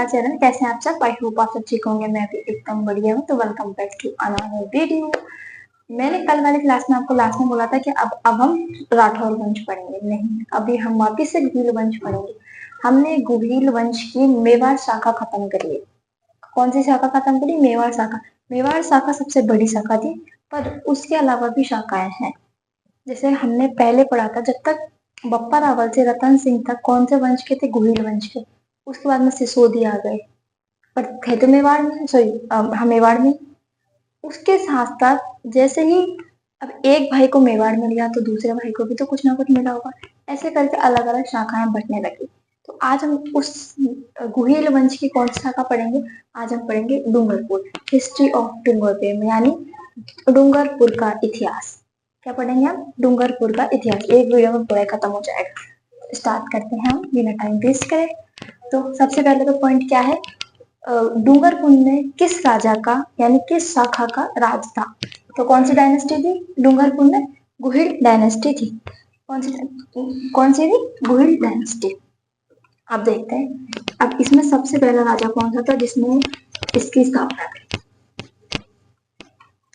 हमारा चैनल। कैसे हैं आप सब? आई होप आप सब ठीक होंगे। मैं भी एकदम बढ़िया हूँ। तो welcome back to another video. मैंने कल वाली क्लास में आपको लास्ट में बोला था कि अब हम राठौर वंश पढ़ेंगे। नहीं, अभी हम वापिस से गुहिल वंश पढ़ेंगे। हमने गुहिल वंश की मेवाड़ शाखा खत्म कर ली। कौन सी शाखा खत्म करी? मेवाड़ शाखा। मेवाड़ शाखा सबसे बड़ी शाखा थी, पर उसके अलावा भी शाखाएं हैं। जैसे हमने पहले पढ़ा था, जब तक बप्पा रावल से रतन सिंह तक कौन से वंश के थे? गुहिल वंश के। उसके बाद में सिसोदी आ गए, पर थे तो मेवाड़ में, सॉरी हाँ मेवाड़ में। उसके साथ साथ जैसे ही अब एक भाई को मेवाड़ मिल गया तो दूसरे भाई को भी तो कुछ ना कुछ मिला होगा। ऐसे करके अलग अलग शाखाएं बंटने लगी। तो आज हम उस गुहिल वंश की कौन सी शाखा पढ़ेंगे? आज हम पढ़ेंगे डूंगरपुर, हिस्ट्री ऑफ डूंगरपुर, यानी डूंगरपुर का इतिहास। क्या पढ़ेंगे हम? डूंगरपुर का इतिहास। एक वीडियो में पूरा खत्म हो जाएगा। स्टार्ट करते हैं हम बिना टाइम वेस्ट करे। तो सबसे पहले तो पॉइंट क्या है? डूंगरपुर में किस राजा का यानी किस शाखा का राज था? तो कौन सी डायनेस्टी थी डूंगरपुर में? गुहिल डायनेस्टी थी। कौन सी थी? गुहिल डायनेस्टी। अब देखते हैं, अब इसमें सबसे पहला राजा कौन सा था जिसने इसकी स्थापना की?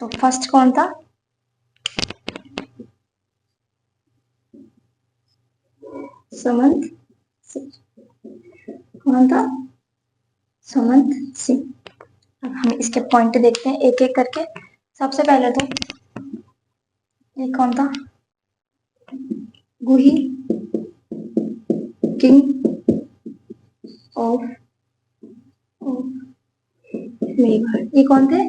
तो फर्स्ट कौन था? समंत सिंह। कौन था? समंत सिंह। अब हम इसके पॉइंट देखते हैं एक एक करके। सबसे पहले तो ये कौन था? गुही किंग ऑफ मेवाड़। ये कौन थे?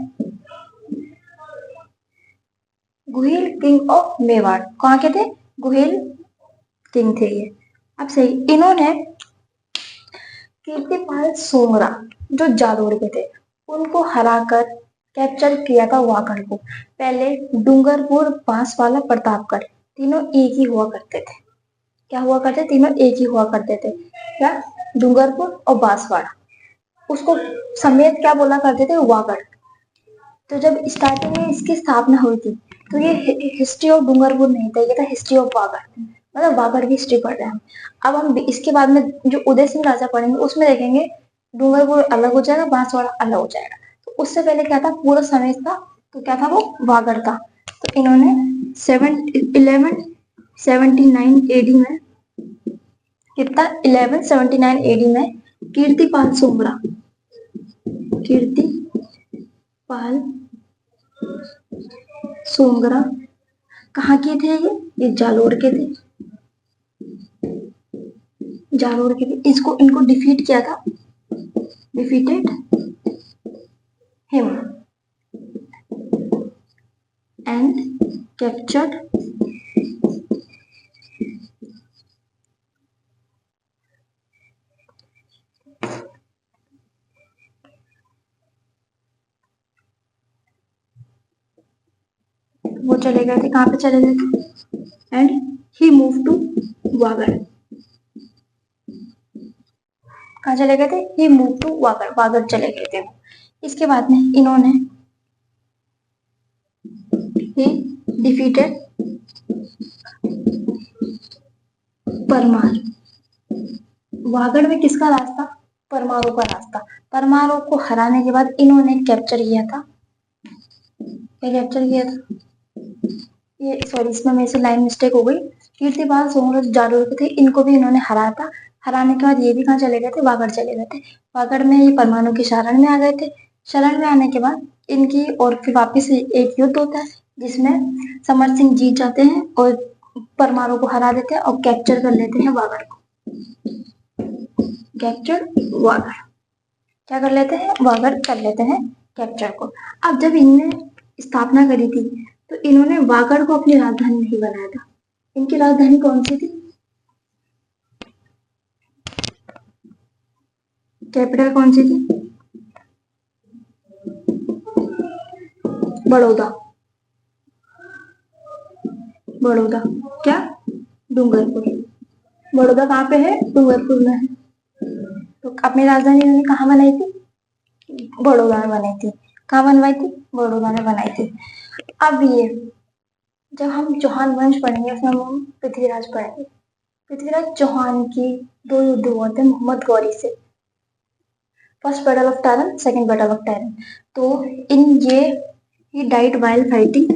Guhil king of Mewar. कहाँ के थे? गुहिल किंग थे ये। अब सही, इन्होंने कीर्तिपाल सोमरा जो जालोर के थे उनको हराकर कैप्चर किया था वागड़ को। पहले डूंगरपुर, बांसवाला, प्रतापगढ़ तीनों एक ही हुआ करते थे। क्या हुआ करते? तीनों एक ही हुआ करते थे। क्या? डूंगरपुर और बांसवाड़ा। उसको समेत क्या बोला करते थे? वागड़। तो जब स्टार्टिंग में इसकी स्थापना हुई थी तो ये हिस्ट्री ऑफ डूंगरपुर नहीं था, ये था हिस्ट्री ऑफ वागड़। मतलब वागड़ की हिस्ट्री पढ़ रहे हैं हम। अब हम इसके बाद में जो उदय सिंह राजा पढ़ेंगे उसमें देखेंगे डूंगरपुर अलग हो जाएगा, बांसवाड़ा अलग हो जाएगा। तो उससे पहले क्या था? पूरा समय था तो क्या था? वो वागड़ था। तो इन्होंने 1179 एडी में, कितना? 1179 एडी में कीर्तिपाल सोमरा, कीर्तिपाल सोमरा कहाँ के थे? ये जालोर के थे। जालोर के थे। इसको इनको डिफीट किया था, डिफीटेड हिम एंड कैप्चर्ड वो चले गए थे। कहाँ पे चले गए थे? And he move to Vagad. कहाँ चले गए थे? He move to Vagad, Vagad चले गए थे। इसके बाद में इन्होंने ही डिफीटेड परमार। वागड़ में किसका राज था? परमारों का राज था। परमारों को हराने के बाद इन्होंने कैप्चर किया था, क्या कैप्चर किया था? ये सॉरी, इसमें मेरे से लाइन मिस्टेक हो गई। कीर्तिपाल सोमरा जालोर के थे, इनको भी इन्होंने हराया था। हराने के बाद ये भी कहाँ चले गए थे? वागड़ चले गए थे। वागड़ में ये परमाणु के शरण में आ गए थे। शरण में आने के बाद इनकी और फिर वापिस एक युद्ध होता है जिसमें समर सिंह जीत जाते हैं और परमाणु को हरा देते हैं और कैप्चर कर लेते हैं वागड़ को। कैप्चर वागड़, क्या कर लेते हैं? वागड़ कर लेते हैं कैप्चर को। अब जब इनने स्थापना करी थी तो इन्होंने वागड़ को अपनी राजधानी नहीं बनाया था। इनकी राजधानी कौन सी थी? कैपिटल कौन सी थी? बड़ौदा। बड़ौदा क्या? डूंगरपुर। बड़ौदा कहाँ पे है? डूंगरपुर में है। तो अपनी राजधानी इन्होंने कहाँ बनाई थी? बड़ौदा में बनाई थी। कहाँ बनवाई थी? बड़ौदा में बनाई थी। अब ये जब हम चौहान वंश पढ़ेंगे उसमें हम पृथ्वीराज पढ़ेंगे। पृथ्वीराज चौहान की 2 युद्ध हुए थे मोहम्मद गौरी से। First battle of terrain, second battle of terrain. तो इन ये he died while fighting,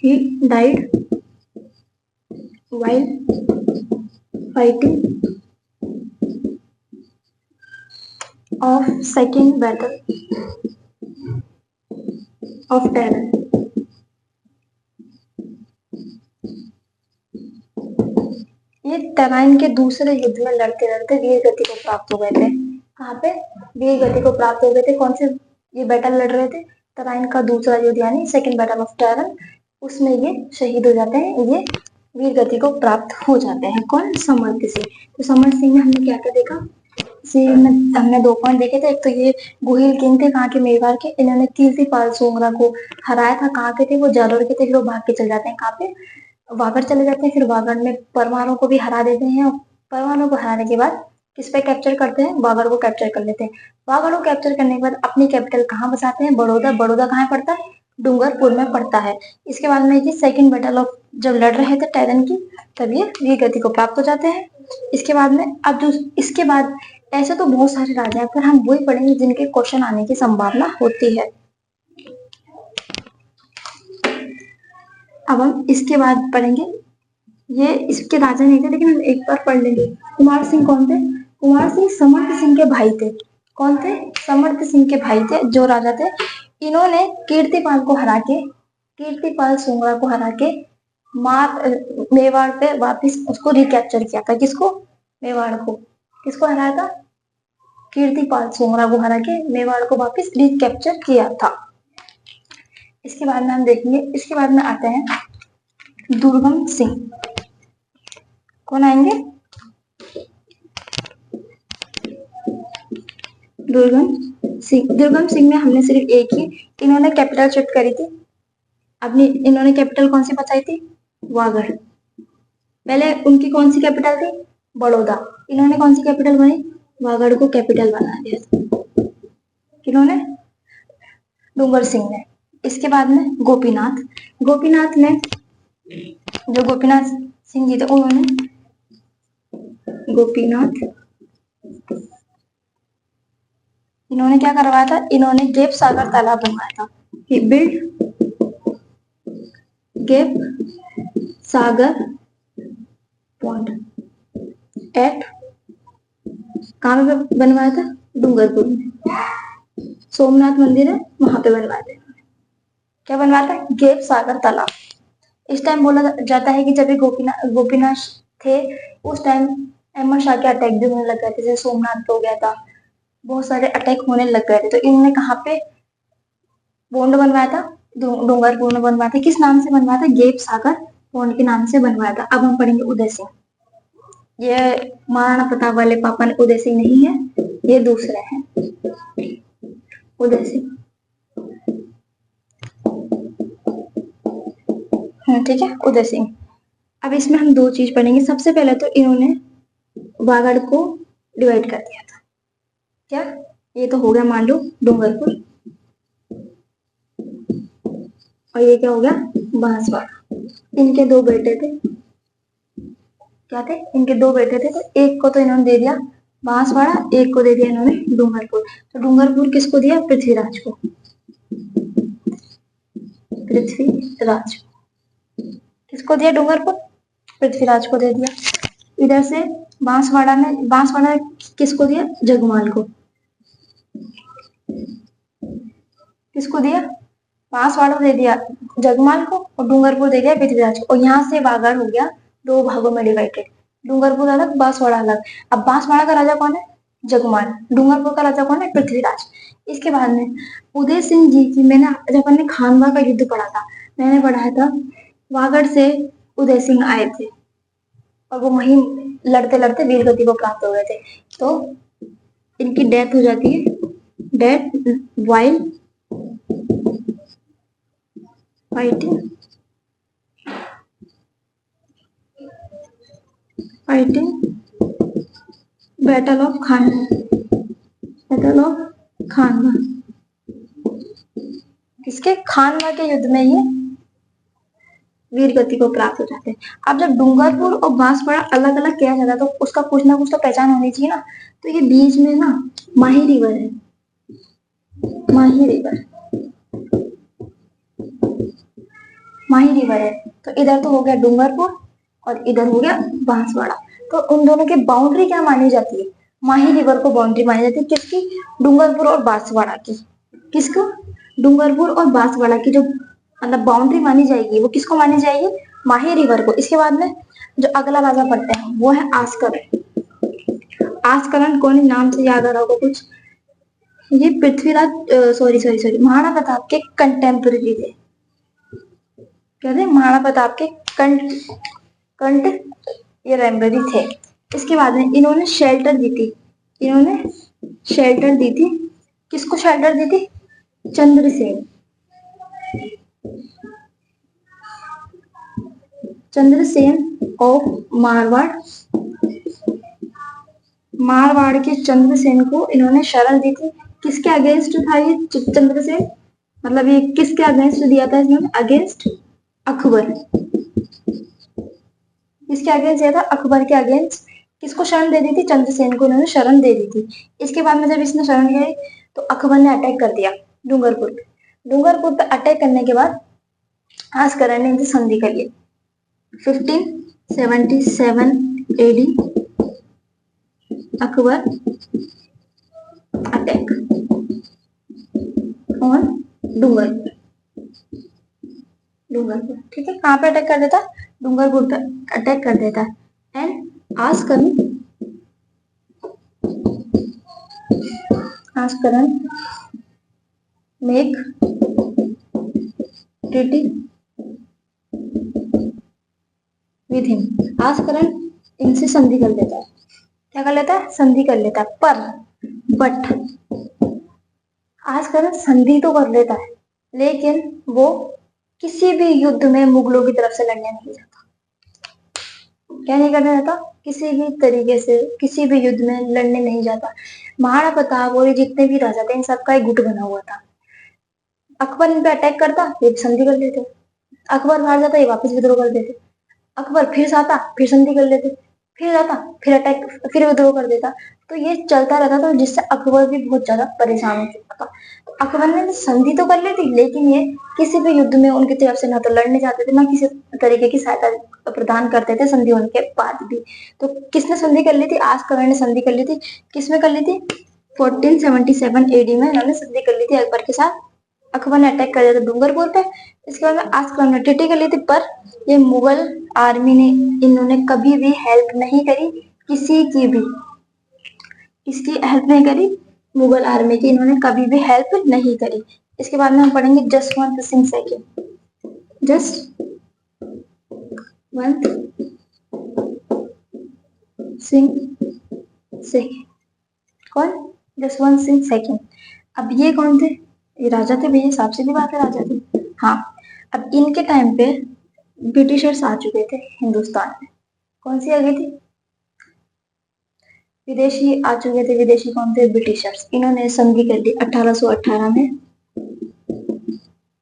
he died while fighting of second battle of terrain. ये टैराइन के दूसरे युद्ध में लड़ते लड़ते वीर गति को प्राप्त हो गए थे। कहाँ पे वीर गति को प्राप्त हो गए थे? कौन से ये बैटल लड़ रहे थे? टैराइन का दूसरा युद्ध यानी सेकंड बैटल ऑफ टैरन, उसमें ये शहीद हो जाते हैं, ये वीर गति को प्राप्त हो जाते हैं। कौन? समर्थ सिंह। तो समर्थ सिंह में हमने क्या क्या देखा? हमने 2 पॉइंट देखे थे। एक तो ये गुहिल किंग थे, कहाँ के? मेवाड़ के। इन्होंने कीर्तिपाल सोंगरा को हराया था। कहाँ के थे वो? जालोर के थे। फिर वो भाग के चले जाते हैं। कहाँ पे? वागड़ चले जाते हैं। फिर वागड़ में परमाणु को भी हरा देते हैं। परमाणु को हराने के बाद किस पे कैप्चर करते हैं? वागड़ को कैप्चर कर लेते हैं। वागड़ को कैप्चर करने के बाद अपनी कैपिटल कहाँ बसाते हैं? बड़ौदा। बड़ौदा कहाँ पड़ता है? डूंगरपुर में पड़ता है। इसके बाद में ये सेकंड बैटल ऑफ जब लड़ रहे थे टैरन की, तब ये वीर गति को प्राप्त हो जाते हैं। इसके बाद में अब जो इसके बाद ऐसे तो बहुत सारे राजा हैं, पर हम वही पढ़ेंगे जिनके क्वेश्चन आने की संभावना होती है। अब हम इसके बाद पढ़ेंगे, ये इसके राजा नहीं थे लेकिन हम एक बार पढ़ लेंगे। कुमार सिंह कौन थे? कुमार सिंह समर्थ सिंह के भाई थे। कौन थे? समर्थ सिंह के भाई थे, जो राजा थे। इन्होंने कीर्तिपाल को हरा के, कीर्तिपाल सोंगरा को हरा के मेवाड़ पे वापस उसको रिकैप्चर किया था। किसको? मेवाड़ को। किसको हराया था? कीर्तिपाल सोंगरा को हरा के मेवाड़ को वापस रिकैप्चर किया था। इसके बाद में हम देखेंगे, इसके बाद में आते हैं दुर्गम सिंह। कौन आएंगे? दुर्गम सिंह। दुर्गम सिंह में हमने सिर्फ एक ही, इन्होंने कैपिटल शिफ्ट करी थी अपनी। इन्होंने कैपिटल कौन सी बचाई थी? वागड़। पहले उनकी कौन सी कैपिटल थी? बड़ौदा। इन्होंने कौन सी कैपिटल बनाई? वागड़ को कैपिटल बना दिया था। किन्होंने? डूंगर सिंह ने। इसके बाद में गोपीनाथ। गोपीनाथ ने, जो गोपीनाथ सिंह जी थे, उन्होंने गोपीनाथ, इन्होंने क्या करवाया था? इन्होंने गेप सागर तालाब बनवाया था। ही बिल्ड गेप सागर पॉइंट एट, कहाँ पे बनवाया था? डूंगरपुर में। सोमनाथ मंदिर है, वहां पे बनवाया था। क्या बनवाया था? गेप सागर तालाब। इस टाइम बोला जाता है कि जब ये गोपीनाथ थे, उस टाइम अहमद शाह के अटैक भी होने लग गए थे, जैसे सोमनाथ पे हो गया था, बहुत सारे अटैक होने लग गए थे। तो इन्होंने कहाँ पे बॉन्ड बनवाया था? डूंगरपुर में बनवाया था। किस नाम से बनवाया था? गेप सागर बॉन्ड के नाम से बनवाया था। अब हम पढ़ेंगे उदय सिंह। ये महाराणा प्रताप वाले पापा उदय सिंह नहीं है, ये दूसरे हैं। उदय सिंह, ठीक है, उदय सिंह। अब इसमें हम 2 चीज पढ़ेंगे। सबसे पहले तो इन्होंने वागड़ को डिवाइड कर दिया था। क्या? ये तो हो गया मान लो डूंगरपुर, और ये क्या हो गया? बांसवाड़ा। इनके 2 बेटे थे। क्या थे? इनके 2 बेटे थे। तो एक को तो इन्होंने दे दिया बांसवाड़ा, एक को दे दिया इन्होंने डूंगरपुर। तो डूंगरपुर किसको दिया? पृथ्वीराज को। पृथ्वीराज किसको दिया? डूंगरपुर पृथ्वीराज को दे दिया। इधर से बांसवाड़ा किसको दिया? जगमाल को। किसको दिया? बांसवाड़ा दे दिया जगमाल को, और डूंगरपुर दे दिया पृथ्वीराज को। और यहाँ से वागड़ हो गया 2 भागों में डिवाइडेड। डूंगरपुर अलग, बांसवाड़ा अलग। अब बांसवाड़ा का राजा कौन है? जगमाल। डूंगरपुर का राजा कौन है? पृथ्वीराज। इसके बाद में उदय सिंह जी की, मैंने जब हमने खानवा का युद्ध पढ़ा था, मैंने पढ़ाया था वागड़ से उदय सिंह आए थे, और वो वहीं लड़ते लड़ते वीर गति को प्राप्त हो गए थे। तो इनकी डेथ हो जाती है, death while fighting battle of Khanwa. किसके? खानवा के युद्ध में ये वीर गति को प्राप्त हो जाते हैं। अब जब डूंगरपुर और बांसवाड़ा अलग अलग किया जाता है तो उसका कुछ ना कुछ तो पहचान होनी चाहिए ना। तो ये बीच में ना माही रिवर है, माही रिवर, माही रिवर है। तो इधर तो हो गया डूंगरपुर और इधर हो गया बांसवाड़ा। तो उन दोनों की बाउंड्री क्या मानी जाती है? माही रिवर को बाउंड्री मानी जाती है। किसकी? डूंगरपुर और बांसवाड़ा की। किसको? डूंगरपुर और बांसवाड़ा की जो मतलब बाउंड्री मानी जाएगी वो किसको मानी जाएगी? माही रिवर को। इसके बाद में जो अगला राजा पड़ता है वो है आस्करण। आस्करण कौन नाम से याद आ रहा होगा कुछ? ये Prithviraj sorry sorry sorry Maharana Pratap के कंटेम्पररी थे। क्या थे? महाराणा प्रताप के कंट ये रेम्बरी थे। इसके बाद में इन्होंने शेल्टर दी थी, इन्होंने शेल्टर दी थी। किसको शेल्टर दी थी? चंद्रसेन, चंद्रसेन ऑफ मारवाड़। मारवाड़ के चंद्रसेन को इन्होंने शरण दी थी। किसके अगेंस्ट था ये चंद्रसेन? मतलब ये किसके अगेंस्ट दिया था इन्होंने? अगेंस्ट अकबर। किसके अगेंस्ट दिया था? अकबर के अगेंस्ट। किसको शरण दे दी थी? चंद्रसेन को इन्होंने शरण दे दी थी। इसके बाद में जब इसने शरण दी तो अकबर ने अटैक कर दिया डूंगरपुर पे। डूंगरपुर पे अटैक करने के बाद आस्करण ने इनसे संधि कर ली। 1577 AD Akbar attack on Dungarpur. Dungarpur, ठीक है। कहाँ पे अटैक कर देता? डूंगरपुर पे अटैक कर देता है। And Askaran make treaty with him. Askaran इनसे संधि कर लेता है। क्या कर लेता है? संधि कर लेता है। पर बट आस्करण संधि तो कर लेता है लेकिन वो किसी भी युद्ध में मुगलों की तरफ से लड़ने नहीं जाता। क्या नहीं करने जाता? किसी भी तरीके से किसी भी युद्ध में लड़ने नहीं जाता। महाराणा प्रताप और जितने भी राजा थे इन सबका एक गुट बना हुआ था। अकबर इन पे अटैक करता, ये संधि कर लेते। अकबर हार जाता, ये वापस विद्रोह कर देते। अकबर फिर से आता, फिर संधि कर लेते। फिर आता, फिर अटैक, फिर विद्रोह कर देता। तो ये चलता रहता था जिससे अकबर भी बहुत ज्यादा परेशान हो चुका था। तो अकबर ने संधि तो कर ली थी लेकिन ये किसी भी युद्ध में उनकी तरफ से ना तो लड़ने जाते थे ना किसी तरीके की सहायता प्रदान करते थे संधि होने के बाद भी। तो किसने संधि कर ली थी? आस्करण ने संधि कर ली थी। किसमें कर ली थी? 1477 एडी में इन्होंने संधि कर ली थी अकबर के साथ। अकबर ने अटैक कर दिया था डूंगरपुर पे। इसके बाद में आस्करण ने ट्रीटी कर ली थी पर ये मुगल आर्मी ने इन्होंने कभी भी हेल्प नहीं करी, किसी की भी, किसकी हेल्प नहीं करी? मुगल आर्मी की इन्होंने कभी भी हेल्प नहीं करी। इसके बाद में हम पढ़ेंगे जसवंत सिंह सेकंड। जसवंत सिंह सेकंड कौन? जसवंत सिंह सेकंड। अब ये कौन थे? ये राजा थे भैया, हिसाब से भी बात है, राजा थे। हाँ, अब इनके टाइम पे ब्रिटिशर्स आ चुके थे हिंदुस्तान में। कौन सी आ गई थी? विदेशी आ चुके थे। विदेशी कौन थे? ब्रिटिशर्स। इन्होंने संधि कर ली 1818 में,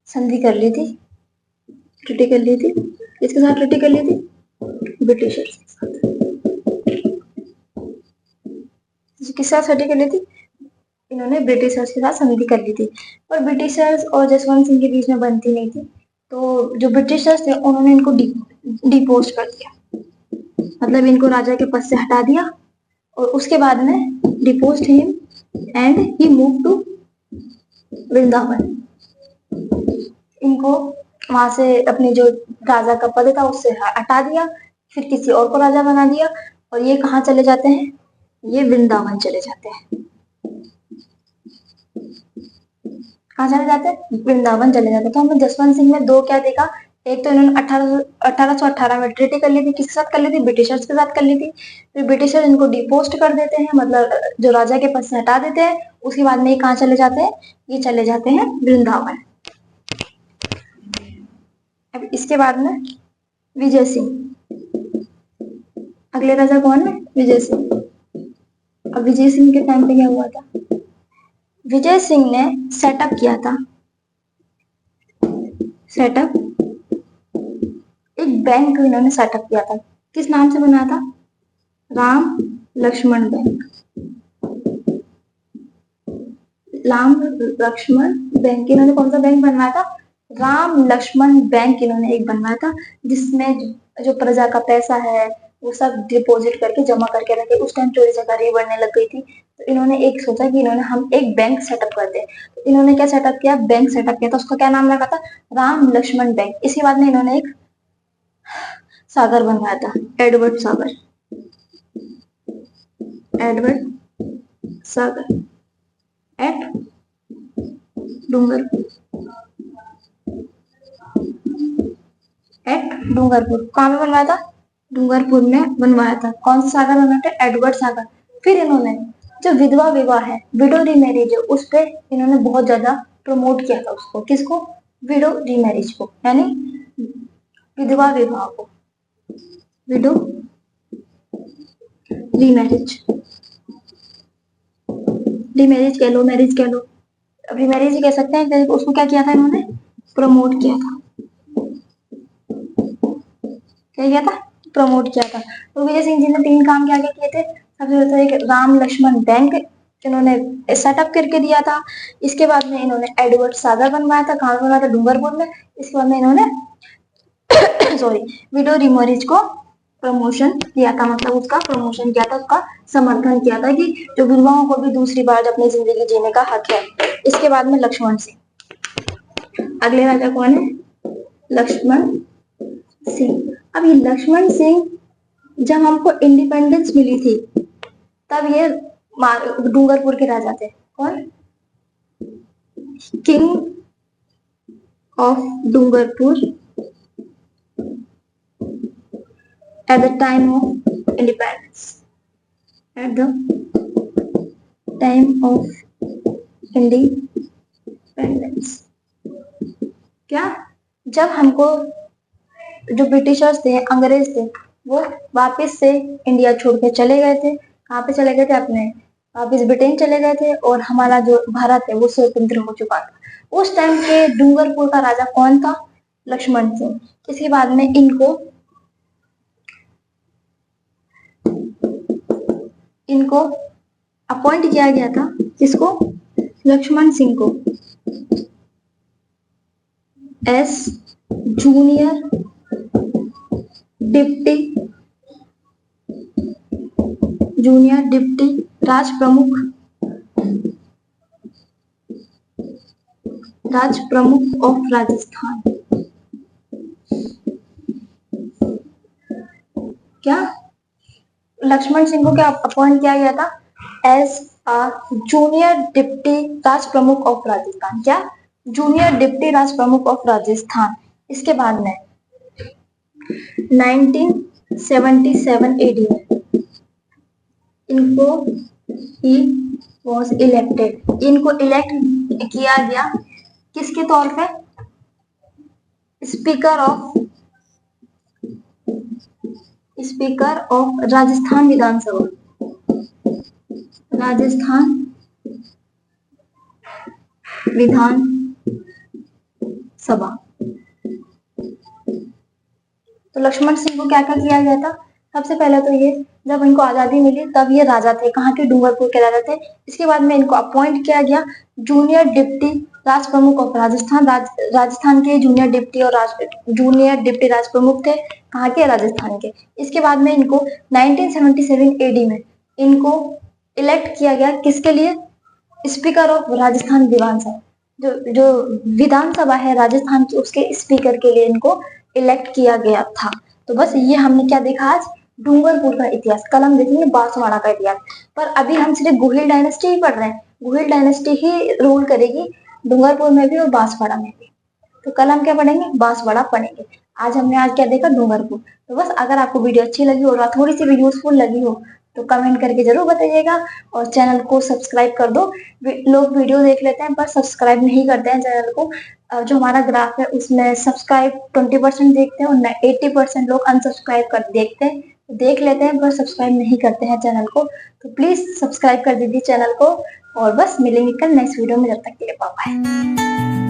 संधि कर ली थी, ट्रीटी कर ली थी। किसके साथ ट्रीटी कर ली थी? ब्रिटिशर्स के साथ। किसके साथ ट्रीटी कर ली थी? इन्होंने ब्रिटिशर्स के साथ संधि कर ली थी। पर ब्रिटिशर्स और जसवंत सिंह के बीच में बनती नहीं थी। तो जो ब्रिटिशर्स थे उन्होंने इनको डिपोस्ट कर दिया, मतलब इनको राजा के पद से हटा दिया। और उसके बाद में deposed him and he move to Vrindavan. इनको वहां से अपने जो राजा का पद था उससे हटा दिया, फिर किसी और को राजा बना दिया। और ये कहाँ चले जाते हैं? ये वृंदावन चले जाते हैं। कहाँ चले जाते हैं? वृंदावन चले जाते हैं। तो हमने जसवंत सिंह में दो क्या देखा? एक तो इन्होंने 1818 में ट्रीटी कर ली थी। किसके साथ कर ली थी? ब्रिटिशर्स के साथ कर ली थी। फिर ब्रिटिशर इनको डिपोस्ट कर देते हैं, मतलब जो राजा के पद से हटा देते हैं। उसके बाद में ये कहाँ चले जाते हैं? ये चले जाते हैं वृंदावन। अब इसके बाद में विजय सिंह, अगले राजा कौन है? विजय सिंह। अब विजय सिंह के टाइम पे क्या हुआ था? विजय सिंह ने सेटअप किया था, सेटअप एक बैंक इन्होंने सेटअप किया था, किस नाम से बनाया था? राम लक्ष्मण बैंक। राम लक्ष्मण बैंक, इन्होंने कौन सा बैंक बनवाया था? राम लक्ष्मण बैंक इन्होंने एक बनवाया था, जिसमें जो प्रजा का पैसा है वो सब डिपॉजिट करके जमा करके रखे। उस टाइम चोरी चकारी बढ़ने लग गई थी, तो इन्होंने एक सोचा कि इन्होंने हम एक बैंक सेटअप करते हैं। तो इन्होंने क्या सेटअप किया? बैंक सेटअप किया था। उसका क्या नाम रखा था? राम लक्ष्मण बैंक। इसी बाद में इन्होंने एक सागर बनवाया था, एडवर्ड सागर। एडवर्ड सागर एट डूंगरपुर। एट डूंगरपुर। कहाँ पे बनवाया था? डूंगरपुर में बनवाया था। कौन सा सागर बनवाया था? एडवर्ड सागर। फिर इन्होंने जो विधवा विवाह है, विडो रीमैरिज है, उस पे इन्होंने बहुत ज्यादा प्रमोट किया था उसको। किसको? विडो रीमैरिज को, यानी विधवा विवाह को। विडो रीमैरिज, रीमैरिज कह लो, मैरिज कह लो, रीमैरिज ही कह सकते हैं। उसको क्या किया था इन्होंने? प्रमोट किया था। क्या किया था? प्रमोट किया था। तो विजय सिंह जी ने 3 काम क्या क्या किए थे? सबसे पहले एक राम लक्ष्मण बैंक इन्होंने सेटअप करके दिया था। इसके बाद में इन्होंने एडवर्ड सागर बनवाया था। कहाँ बनवाया था? डूंगरपुर में। इसके बाद में इन्होंने सॉरी विडो रीमैरिज को प्रमोशन किया था, मतलब उसका प्रमोशन किया था, उसका समर्थन किया था कि जो विधवाओं को भी दूसरी बार अपनी जिंदगी जीने का हक है। इसके बाद में लक्ष्मण सिंह, अगले राजा कौन है? लक्ष्मण सिंह। अब ये लक्ष्मण सिंह, जब हमको इंडिपेंडेंस मिली थी तब ये डूंगरपुर के राजा थे। कौन? King of Dungarpur at the time of independence. At the time of independence. क्या? जब हमको जो ब्रिटिशर्स थे, अंग्रेज थे, वो वापस से इंडिया छोड़ के चले गए थे। कहाँ पे चले गए थे? अपने वापस ब्रिटेन चले गए थे, और हमारा जो भारत है वो स्वतंत्र हो चुका था। उस टाइम के डूंगरपुर का राजा कौन था? लक्ष्मण सिंह। इसके बाद में इनको अपॉइंट किया गया था। किसको? लक्ष्मण सिंह को एस जूनियर डिप्टी राज प्रमुख ऑफ राजस्थान। क्या? लक्ष्मण सिंह को क्या अपॉइंट किया गया था? एज अ जूनियर डिप्टी राज प्रमुख ऑफ राजस्थान। क्या? जूनियर डिप्टी राज प्रमुख ऑफ राजस्थान। इसके बाद में 1977 एडी में इनको ही वॉज इलेक्टेड, इनको इलेक्ट किया गया किसके तौर पे? स्पीकर ऑफ राजस्थान विधानसभा। राजस्थान विधानसभा। तो लक्ष्मण सिंह को क्या क्या किया गया था? सबसे पहले तो ये, जब इनको आजादी मिली तब ये राजा थे, कहाँ के? डूंगरपुर के राजा थे। इसके बाद में इनको अपॉइंट किया गया जूनियर डिप्टी राज प्रमुख ऑफ राजस्थान। राजस्थान के जूनियर डिप्टी राज प्रमुख थे, कहाँ के? राजस्थान के। इसके बाद में इनको 1977 एडी में इनको इलेक्ट किया गया किसके लिए? स्पीकर ऑफ राजस्थान विधानसभा। जो विधानसभा है राजस्थान की, उसके स्पीकर के लिए इनको इलेक्ट किया गया था। तो बस ये हमने क्या देखा आज? डूंगरपुर का इतिहास। कल हम देखेंगे बांसवाड़ा का इतिहास, पर अभी हम सिर्फ गोहिल डायनेस्टी ही पढ़ रहे हैं। गोहिल डायनेस्टी ही रूल करेगी डूंगरपुर में भी और बांसवाड़ा में भी। तो कल हम क्या पढ़ेंगे? बांसवाड़ा पढ़ेंगे। आज क्या देखा? डूंगरपुर। तो बस अगर आपको वीडियो अच्छी लगी हो और थोड़ी सी भी यूजफुल लगी हो तो कमेंट करके जरूर बताइएगा, और चैनल को सब्सक्राइब कर दो। लोग वीडियो देख लेते हैं पर सब्सक्राइब नहीं करते हैं चैनल को। जो हमारा ग्राफ है उसमें सब्सक्राइब 20% देखते हैं और 80% लोग अनसब्सक्राइब कर देख लेते हैं पर सब्सक्राइब नहीं करते हैं चैनल को। तो प्लीज सब्सक्राइब कर दीजिए चैनल को, और बस मिलेंगे कल नेक्स्ट वीडियो में। जब तक के लिए बाय बाय।